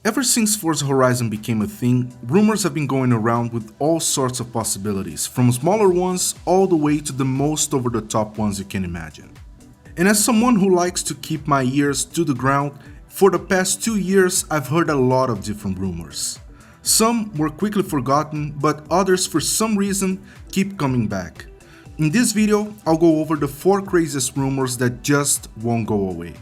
Ever since Forza Horizon became a thing, rumors have been going around with all sorts of possibilities, from smaller ones all the way to the most over-the-top ones you can imagine. And as someone who likes to keep my ears to the ground, for the past 2 years I've heard a lot of different rumors. Some were quickly forgotten, but others for some reason keep coming back. In this video, I'll go over the 4 craziest rumors that just won't go away.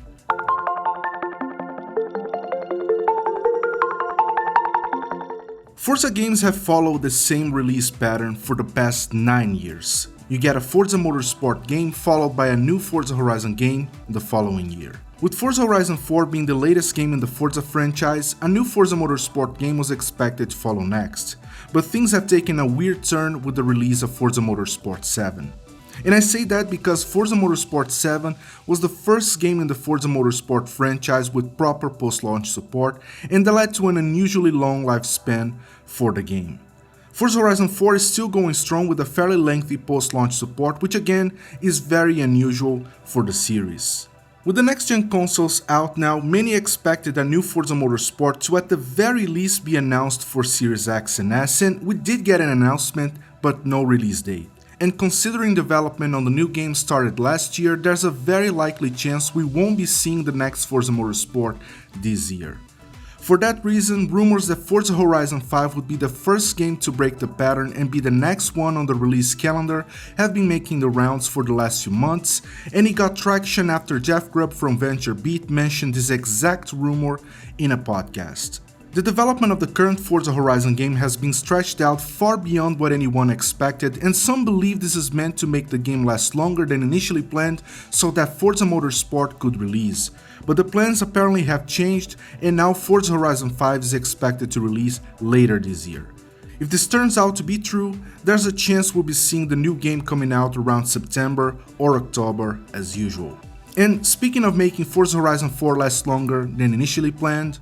Forza games have followed the same release pattern for the past 9 years. You get a Forza Motorsport game followed by a new Forza Horizon game the following year. With Forza Horizon 4 being the latest game in the Forza franchise, a new Forza Motorsport game was expected to follow next. But things have taken a weird turn with the release of Forza Motorsport 7. And I say that because Forza Motorsport 7 was the first game in the Forza Motorsport franchise with proper post-launch support, and that led to an unusually long lifespan for the game. Forza Horizon 4 is still going strong with a fairly lengthy post-launch support, which again is very unusual for the series. With the next-gen consoles out now, many expected a new Forza Motorsport to at the very least be announced for Series X and S, and we did get an announcement, but no release date. And considering development on the new game started last year, there's a very likely chance we won't be seeing the next Forza Motorsport this year. For that reason, rumors that Forza Horizon 5 would be the first game to break the pattern and be the next one on the release calendar have been making the rounds for the last few months, and it got traction after Jeff Grubb from VentureBeat mentioned this exact rumor in a podcast. The development of the current Forza Horizon game has been stretched out far beyond what anyone expected, and some believe this is meant to make the game last longer than initially planned so that Forza Motorsport could release. But the plans apparently have changed, and now Forza Horizon 5 is expected to release later this year. If this turns out to be true, there's a chance we'll be seeing the new game coming out around September or October as usual. And speaking of making Forza Horizon 4 last longer than initially planned,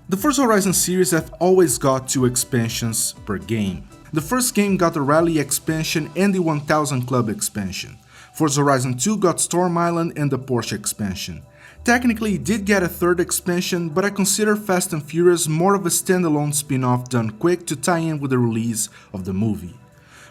the Forza Horizon series have always got 2 expansions per game. The first game got the Rally expansion and the 1000 Club expansion. Forza Horizon 2 got Storm Island and the Porsche expansion. Technically it did get a 3rd expansion, but I consider Fast and Furious more of a standalone spin-off done quick to tie in with the release of the movie.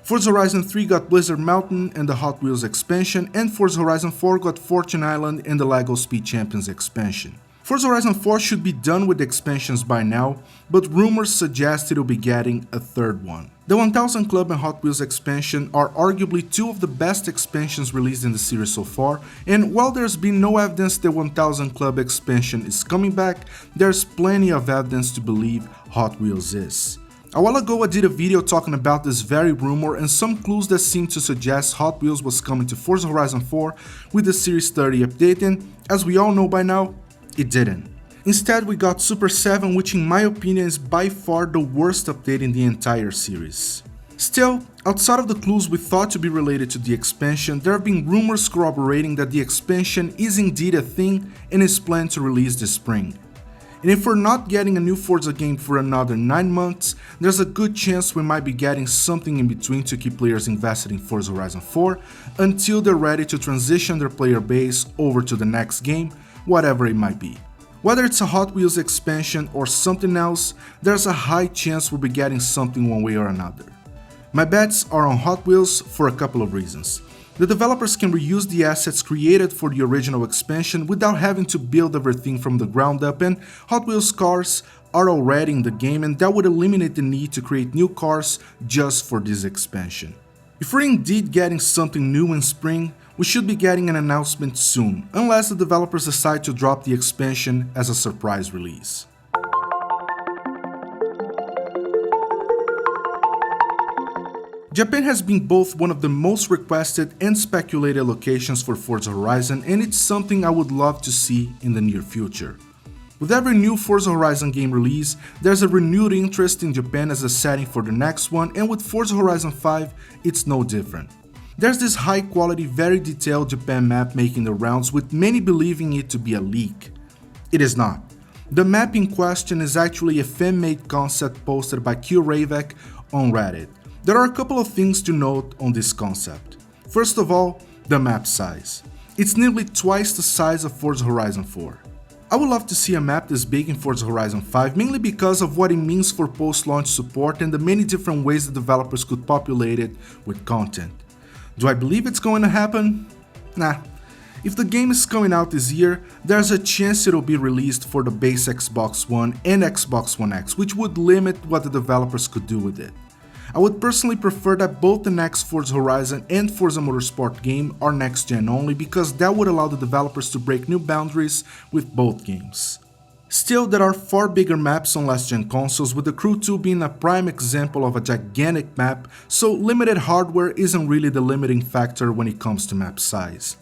Forza Horizon 3 got Blizzard Mountain and the Hot Wheels expansion, and Forza Horizon 4 got Fortune Island and the LEGO Speed Champions expansion. Forza Horizon 4 should be done with the expansions by now, but rumors suggest it'll be getting a 3rd one. The 1000 Club and Hot Wheels expansion are arguably 2 of the best expansions released in the series so far, and while there's been no evidence the 1000 Club expansion is coming back, there's plenty of evidence to believe Hot Wheels is. A while ago I did a video talking about this very rumor and some clues that seem to suggest Hot Wheels was coming to Forza Horizon 4 with the Series 30 update, and as we all know by now, it didn't. Instead, we got Super 7, which in my opinion is by far the worst update in the entire series. Still, outside of the clues we thought to be related to the expansion, there have been rumors corroborating that the expansion is indeed a thing and is planned to release this spring. And if we're not getting a new Forza game for another 9 months, there's a good chance we might be getting something in between to keep players invested in Forza Horizon 4 until they're ready to transition their player base over to the next game, whatever it might be. Whether it's a Hot Wheels expansion or something else, there's a high chance we'll be getting something one way or another. My bets are on Hot Wheels for a couple of reasons. The developers can reuse the assets created for the original expansion without having to build everything from the ground up, and Hot Wheels cars are already in the game, and that would eliminate the need to create new cars just for this expansion. If we're indeed getting something new in spring, we should be getting an announcement soon, unless the developers decide to drop the expansion as a surprise release. Japan has been both one of the most requested and speculated locations for Forza Horizon, and it's something I would love to see in the near future. With every new Forza Horizon game release, there's a renewed interest in Japan as a setting for the next one, and with Forza Horizon 5, it's no different. There's this high quality, very detailed Japan map making the rounds, with many believing it to be a leak. It is not. The map in question is actually a fan-made concept posted by Q Ravek on Reddit. There are a couple of things to note on this concept. First of all, The map size. It's nearly twice the size of Forza Horizon 4. I would love to see a map this big in Forza Horizon 5, mainly because of what it means for post-launch support and the many different ways the developers could populate it with content. Do I believe it's going to happen? Nah. If the game is coming out this year, there's a chance it'll be released for the base Xbox One and Xbox One X, which would limit what the developers could do with it. I would personally prefer that both the next Forza Horizon and Forza Motorsport game are next-gen only, because that would allow the developers to break new boundaries with both games. Still, there are far bigger maps on last-gen consoles, with the Crew 2 being a prime example of a gigantic map, so limited hardware isn't really the limiting factor when it comes to map size.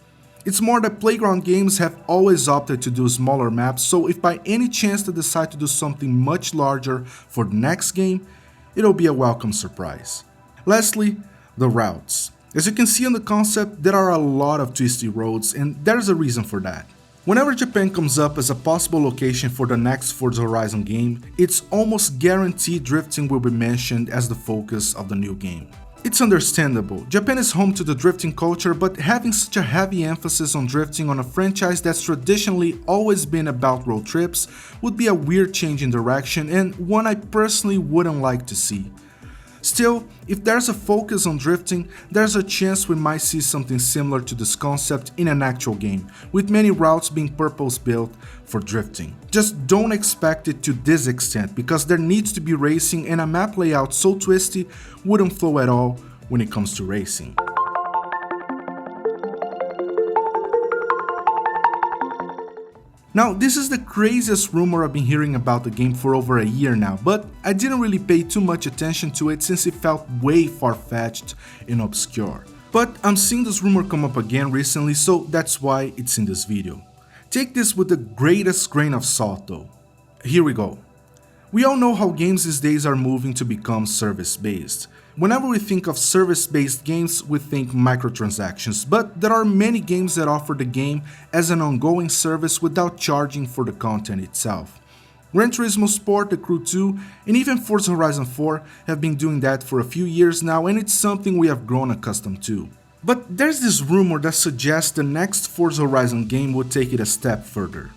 It's more that Playground games have always opted to do smaller maps, so if by any chance they decide to do something much larger for the next game, it'll be a welcome surprise. Lastly, the routes. As you can see on the concept, there are a lot of twisty roads, and there's a reason for that. Whenever Japan comes up as a possible location for the next Forza Horizon game, it's almost guaranteed drifting will be mentioned as the focus of the new game. It's understandable, Japan is home to the drifting culture, but having such a heavy emphasis on drifting on a franchise that's traditionally always been about road trips would be a weird change in direction, and one I personally wouldn't like to see. Still, if there's a focus on drifting, there's a chance we might see something similar to this concept in an actual game, with many routes being purpose-built for drifting. Just don't expect it to this extent, because there needs to be racing, and a map layout so twisty wouldn't flow at all when it comes to racing. Now, this is the craziest rumor I've been hearing about the game for over a year now, but I didn't really pay too much attention to it since it felt way far-fetched and obscure. But I'm seeing this rumor come up again recently, so that's why it's in this video. Take this with the greatest grain of salt though. Here we go. We all know how games these days are moving to become service-based. Whenever we think of service-based games, we think microtransactions, but there are many games that offer the game as an ongoing service without charging for the content itself. Gran Turismo Sport, the Crew 2, and even Forza Horizon 4 have been doing that for a few years now, and it's something we have grown accustomed to. But there's this rumor that suggests the next Forza Horizon game would take it a step further.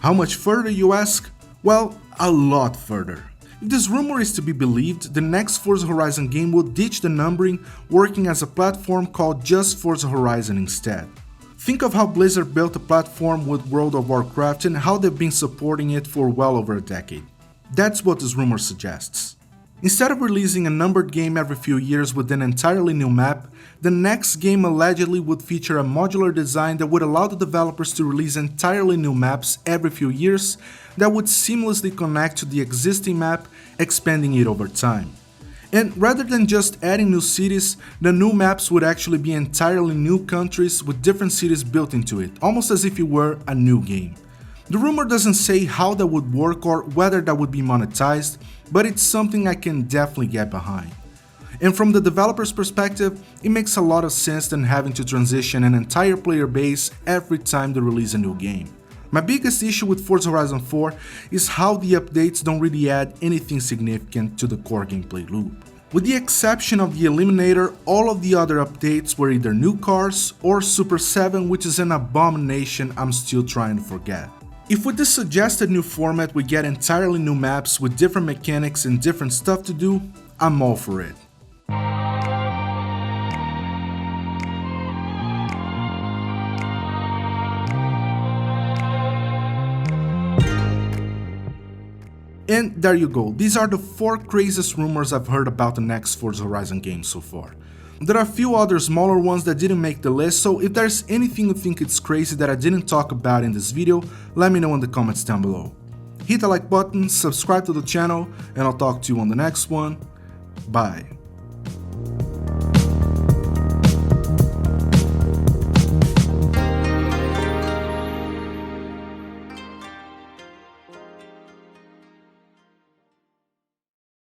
How much further, you ask? Well, a lot further. If this rumor is to be believed, the next Forza Horizon game will ditch the numbering, working as a platform called just Forza Horizon instead. Think of how Blizzard built a platform with World of Warcraft and how they've been supporting it for well over a decade. That's what this rumor suggests. Instead of releasing a numbered game every few years with an entirely new map, the next game allegedly would feature a modular design that would allow the developers to release entirely new maps every few years that would seamlessly connect to the existing map, expanding it over time. And rather than just adding new cities, the new maps would actually be entirely new countries with different cities built into it, almost as if it were a new game. The rumor doesn't say how that would work or whether that would be monetized, but it's something I can definitely get behind. And from the developer's perspective, it makes a lot of sense than having to transition an entire player base every time they release a new game. My biggest issue with Forza Horizon 4 is how the updates don't really add anything significant to the core gameplay loop. With the exception of the Eliminator, all of the other updates were either new cars or Super 7, which is an abomination I'm still trying to forget. If with this suggested new format we get entirely new maps with different mechanics and different stuff to do, I'm all for it. And there you go, these are the 4 craziest rumors I've heard about the next Forza Horizon game so far. There are a few other smaller ones that didn't make the list, so if there's anything you think it's crazy that I didn't talk about in this video, let me know in the comments down below. Hit the like button, subscribe to the channel, and I'll talk to you on the next one. Bye.